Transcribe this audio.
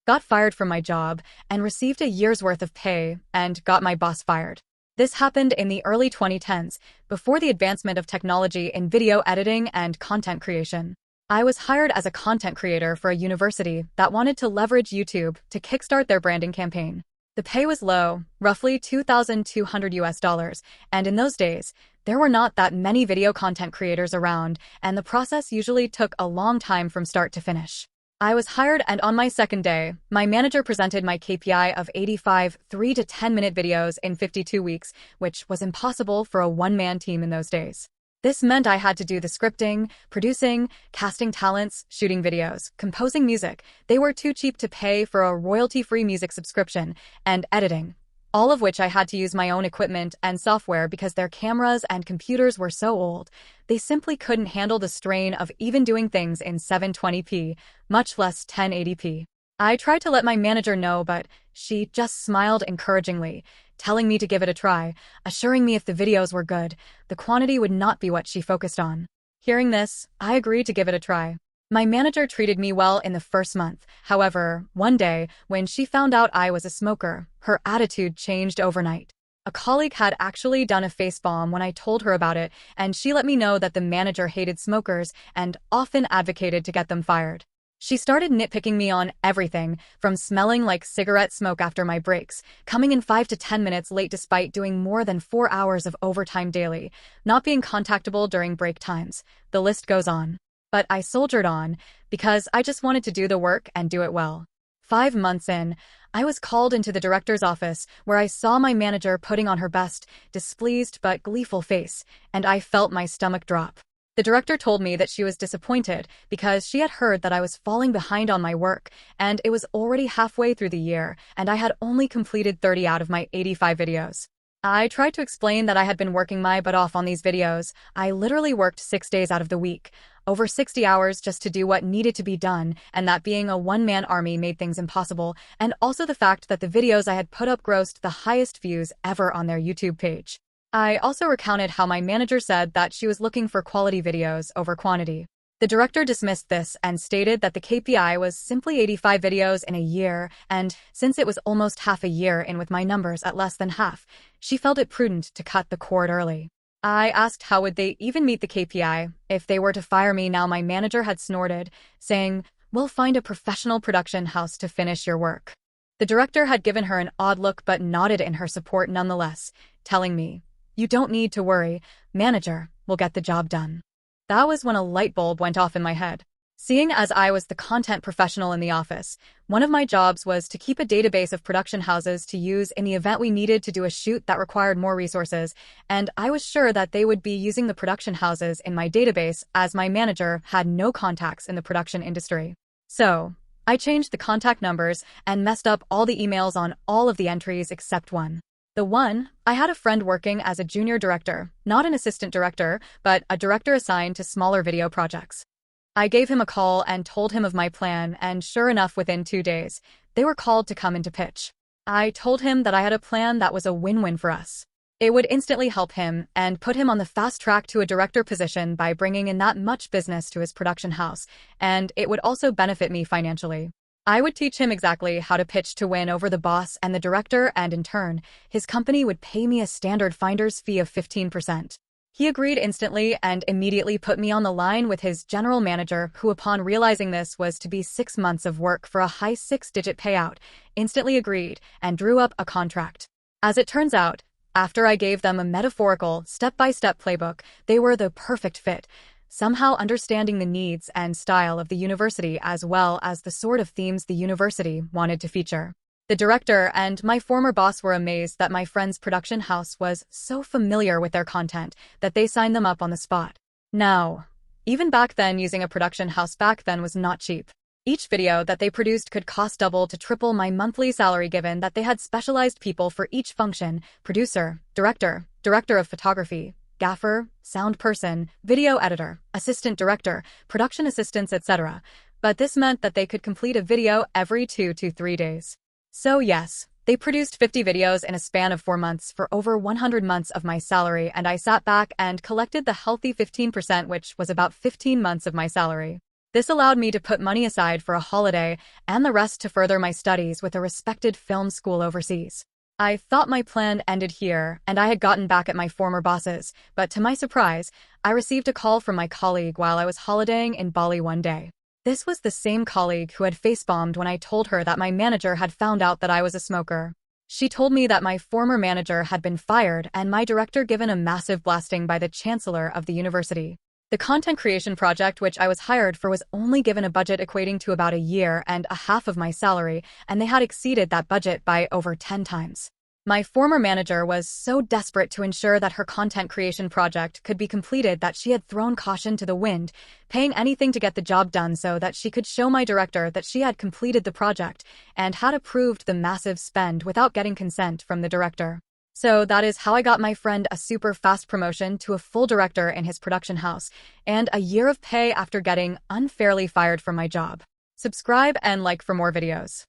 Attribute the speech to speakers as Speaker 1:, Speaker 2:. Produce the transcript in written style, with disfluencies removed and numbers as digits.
Speaker 1: got fired from my job, and received a year's worth of pay and got my boss fired. This happened in the early 2010s, before the advancement of technology in video editing and content creation. I was hired as a content creator for a university that wanted to leverage YouTube to kickstart their branding campaign. The pay was low, roughly $2,200, and in those days, there were not that many video content creators around, and the process usually took a long time from start to finish. I was hired, and on my second day, my manager presented my KPI of 85 3 to 10-minute videos in 52 weeks, which was impossible for a one-man team in those days. This meant I had to do the scripting, producing, casting talents, shooting videos, composing music. They were too cheap to pay for a royalty-free music subscription, and editing, all of which I had to use my own equipment and software because their cameras and computers were so old. They simply couldn't handle the strain of even doing things in 720p, much less 1080p. I tried to let my manager know, but she just smiled encouragingly, telling me to give it a try, assuring me if the videos were good, the quantity would not be what she focused on. Hearing this, I agreed to give it a try. My manager treated me well in the first month. However, one day, when she found out I was a smoker, her attitude changed overnight. A colleague had actually done a face bomb when I told her about it, and she let me know that the manager hated smokers and often advocated to get them fired. She started nitpicking me on everything, from smelling like cigarette smoke after my breaks, coming in 5 to 10 minutes late despite doing more than 4 hours of overtime daily, not being contactable during break times. The list goes on. But I soldiered on, because I just wanted to do the work and do it well. 5 months in, I was called into the director's office, where I saw my manager putting on her best, displeased but gleeful face, and I felt my stomach drop. The director told me that she was disappointed because she had heard that I was falling behind on my work, and it was already halfway through the year, and I had only completed 30 out of my 85 videos. I tried to explain that I had been working my butt off on these videos. I literally worked 6 days out of the week, over 60 hours just to do what needed to be done, and that being a one-man army made things impossible, and also the fact that the videos I had put up grossed the highest views ever on their YouTube page. I also recounted how my manager said that she was looking for quality videos over quantity. The director dismissed this and stated that the KPI was simply 85 videos in a year, and since it was almost half a year in with my numbers at less than half, she felt it prudent to cut the cord early. I asked how would they even meet the KPI if they were to fire me. Now my manager had snorted, saying, "We'll find a professional production house to finish your work." The director had given her an odd look but nodded in her support nonetheless, telling me, "You don't need to worry, manager, we'll get the job done." That was when a light bulb went off in my head. Seeing as I was the content professional in the office, one of my jobs was to keep a database of production houses to use in the event we needed to do a shoot that required more resources, and I was sure that they would be using the production houses in my database as my manager had no contacts in the production industry. So, I changed the contact numbers and messed up all the emails on all of the entries except one. The one, I had a friend working as a junior director, not an assistant director, but a director assigned to smaller video projects. I gave him a call and told him of my plan, and sure enough, within 2 days, they were called to come in to pitch. I told him that I had a plan that was a win-win for us. It would instantly help him and put him on the fast track to a director position by bringing in that much business to his production house, and it would also benefit me financially. I would teach him exactly how to pitch to win over the boss and the director, and in turn, his company would pay me a standard finder's fee of 15%. He agreed instantly and immediately put me on the line with his general manager, who upon realizing this was to be 6 months of work for a high 6-digit payout, instantly agreed and drew up a contract. As it turns out, after I gave them a metaphorical, step-by-step playbook, they were the perfect fit, somehow understanding the needs and style of the university as well as the sort of themes the university wanted to feature. The director and my former boss were amazed that my friend's production house was so familiar with their content that they signed them up on the spot. Now, even back then, using a production house back then was not cheap. Each video that they produced could cost double to triple my monthly salary, given that they had specialized people for each function: producer, director, director of photography, gaffer, sound person, video editor, assistant director, production assistants, etc. But this meant that they could complete a video every 2 to 3 days. So yes, they produced 50 videos in a span of 4 months for over 100 months of my salary, and I sat back and collected the healthy 15%, which was about 15 months of my salary. This allowed me to put money aside for a holiday and the rest to further my studies with a respected film school overseas. I thought my plan ended here and I had gotten back at my former bosses, but to my surprise, I received a call from my colleague while I was holidaying in Bali one day. This was the same colleague who had face-bombed when I told her that my manager had found out that I was a smoker. She told me that my former manager had been fired and my director given a massive blasting by the chancellor of the university. The content creation project which I was hired for was only given a budget equating to about a year and a half of my salary, and they had exceeded that budget by over 10 times. My former manager was so desperate to ensure that her content creation project could be completed that she had thrown caution to the wind, paying anything to get the job done so that she could show my director that she had completed the project and had approved the massive spend without getting consent from the director. So that is how I got my friend a super fast promotion to a full director in his production house, and a year of pay after getting unfairly fired from my job. Subscribe and like for more videos.